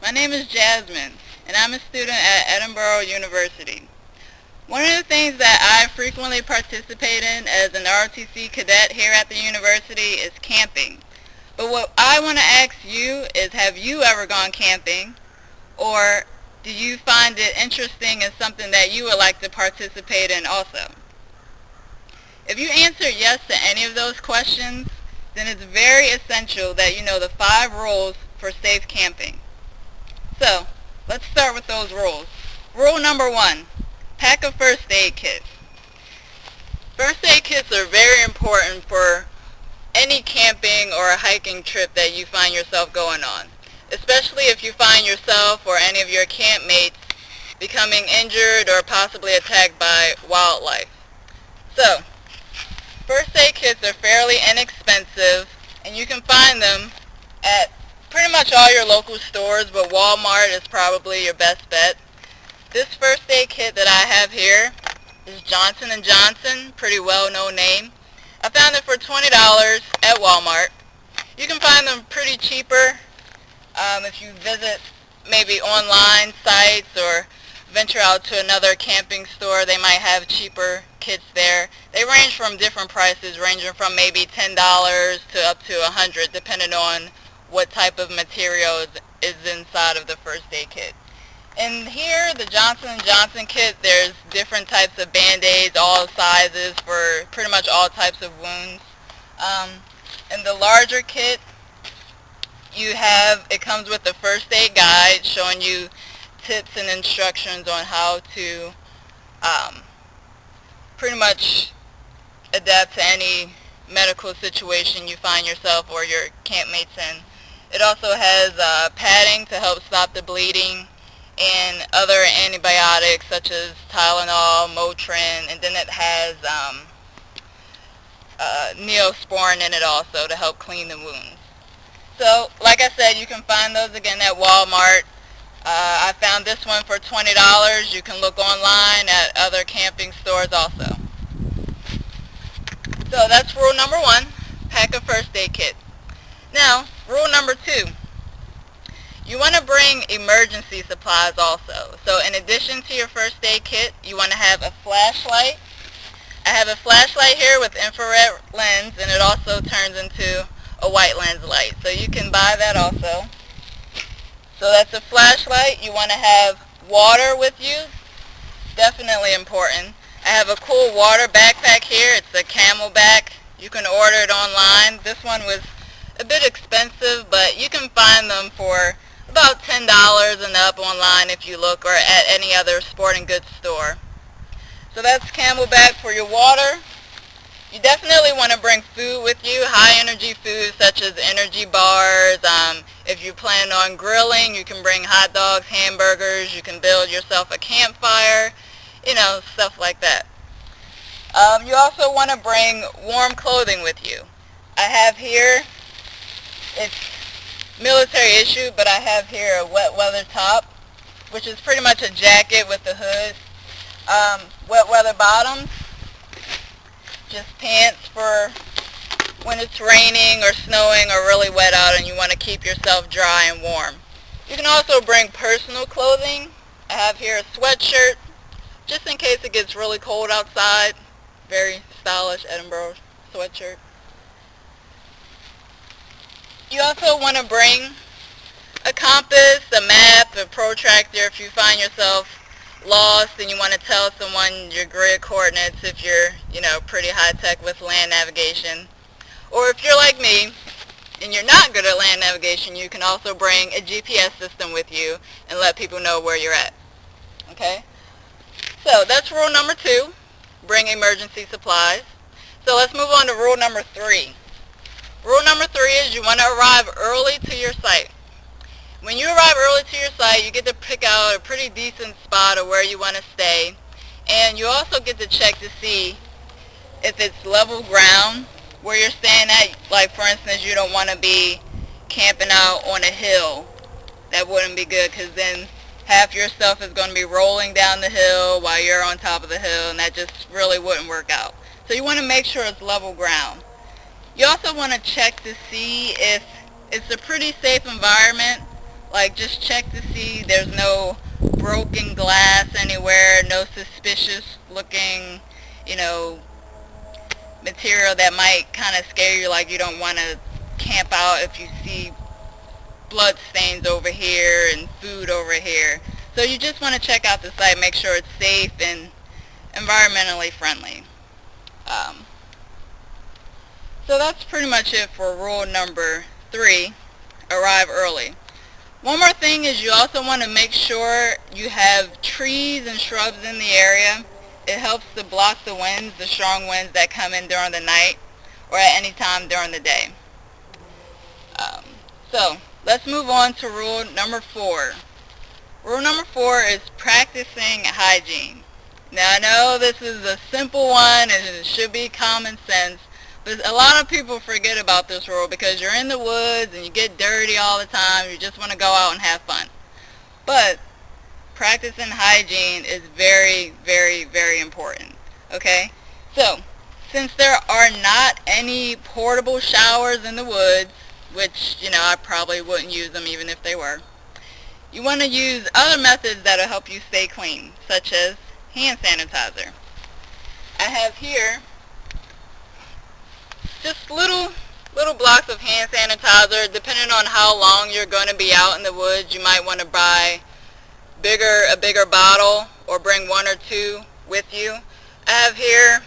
My name is Jasmine, and I'm a student at Edinburgh University. One of the things that I frequently participate in as an ROTC cadet here at the university is camping. But what I want to ask you is, have you ever gone camping, or do you find it interesting and something that you would like to participate in also? If you answer yes to any of those questions, then it's very essential that you know the 5 rules for safe camping. So, let's start with those rules. Rule number 1, pack a first aid kit. First aid kits are very important for any camping or a hiking trip that you find yourself going on, especially if you find yourself or any of your campmates becoming injured or possibly attacked by wildlife. So, first aid kits are fairly inexpensive, and you can find them at pretty much all your local stores, but Walmart is probably your best bet. This first aid kit that I have here is Johnson & Johnson, pretty well-known name. I found it for $20 at Walmart. You can find them pretty cheaper if you visit maybe online sites or venture out to another camping store. They might have cheaper kits there. They range from different prices, ranging from maybe $10 to up to $100, depending on what type of material is inside of the first aid kit. In here, the Johnson & Johnson kit, there's different types of Band-Aids, all sizes for pretty much all types of wounds. In the larger kit, it comes with a first aid guide showing you tips and instructions on how to pretty much adapt to any medical situation you find yourself or your campmates in. It also has padding to help stop the bleeding and other antibiotics such as Tylenol, Motrin, and then it has Neosporin in it also to help clean the wounds. So, like I said, you can find those again at Walmart. I found this one for $20. You can look online at other camping stores also. So that's rule number 1, pack a first aid kit. Now, rule number 2, you want to bring emergency supplies also. So in addition to your first aid kit, you want to have a flashlight. I have a flashlight here with infrared lens, and it also turns into a white lens light. So you can buy that also. So that's a flashlight. You want to have water with you. Definitely important. I have a cool water backpack here. It's a CamelBak. You can order it online. This one was a bit expensive, but you can find them for about $10 and up online if you look, or at any other sporting goods store. So that's CamelBak for your water. You definitely want to bring food with you, high energy foods such as energy bars. If you plan on grilling, you can bring hot dogs, hamburgers. You can build yourself a campfire, stuff like that. You also want to bring warm clothing with you. I have here, it's military issue, but I have here a wet weather top, which is pretty much a jacket with a hood. Wet weather bottoms, just pants for when it's raining or snowing or really wet out and you want to keep yourself dry and warm. You can also bring personal clothing. I have here a sweatshirt, just in case it gets really cold outside. Very stylish Edinburgh sweatshirt. You also want to bring a compass, a map, a protractor if you find yourself lost and you want to tell someone your grid coordinates if you're, pretty high-tech with land navigation. Or if you're like me and you're not good at land navigation, you can also bring a GPS system with you and let people know where you're at. Okay? So that's rule number 2, bring emergency supplies. So let's move on to rule number 3. Rule number 3 is you want to arrive early to your site. When you arrive early to your site, you get to pick out a pretty decent spot of where you want to stay, and you also get to check to see if it's level ground where you're staying at. Like, for instance, you don't want to be camping out on a hill. That wouldn't be good, because then half your stuff is going to be rolling down the hill while you're on top of the hill, and that just really wouldn't work out. So you want to make sure it's level ground. You also want to check to see if it's a pretty safe environment. Like, just check to see there's no broken glass anywhere, no suspicious looking, you know, material that might kind of scare you, like you don't want to camp out if you see blood stains over here and food over here. So you just want to check out the site, make sure it's safe and environmentally friendly. So that's pretty much it for rule number 3, arrive early. One more thing is you also want to make sure you have trees and shrubs in the area. It helps to block the winds, the strong winds that come in during the night or at any time during the day. So let's move on to rule number 4. Rule number 4 is practicing hygiene. Now, I know this is a simple one and it should be common sense, but a lot of people forget about this rule because you're in the woods and you get dirty all the time. You just want to go out and have fun. But practicing hygiene is very, very, very important. Okay? So, since there are not any portable showers in the woods, which, you know, I probably wouldn't use them even if they were, you want to use other methods that will help you stay clean, such as hand sanitizer. I have here just little blocks of hand sanitizer. Depending on how long you're going to be out in the woods, you might want to buy a bigger bottle or bring 1 or 2 with you. I have here,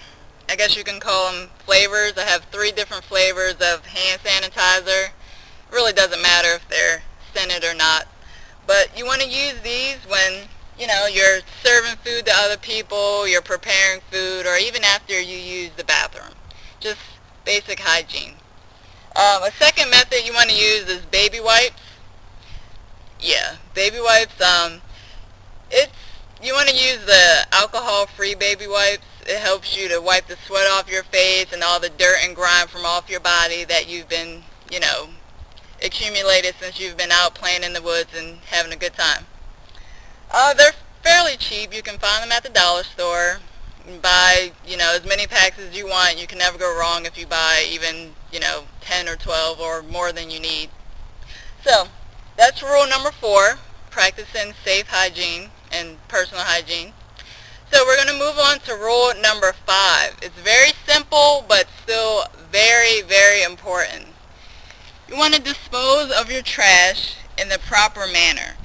I guess you can call them flavors. I have 3 different flavors of hand sanitizer. It really doesn't matter if they're scented or not. But you want to use these when, you know, you're serving food to other people, you're preparing food, or even after you use the bathroom. Just basic hygiene. A second method you want to use is baby wipes. Yeah, baby wipes. You want to use the alcohol-free baby wipes. It helps you to wipe the sweat off your face and all the dirt and grime from off your body that you've been, you know, accumulated since you've been out playing in the woods and having a good time. They're fairly cheap. You can find them at the dollar store. You can buy, you know, as many packs as you want. You can never go wrong if you buy even, you know, 10 or 12 or more than you need. So, that's rule number 4, practicing safe hygiene and personal hygiene. So we're going to move on to rule number 5. It's very simple, but still very, very important. You want to dispose of your trash in the proper manner.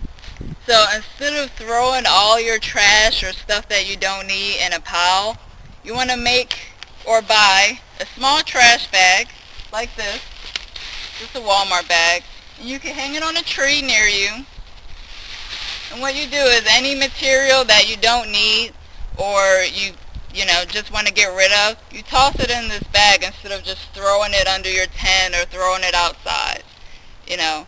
So instead of throwing all your trash or stuff that you don't need in a pile, you want to make or buy a small trash bag like this, just a Walmart bag. You can hang it on a tree near you. And what you do is any material that you don't need or you know, just want to get rid of, you toss it in this bag instead of just throwing it under your tent or throwing it outside. You know,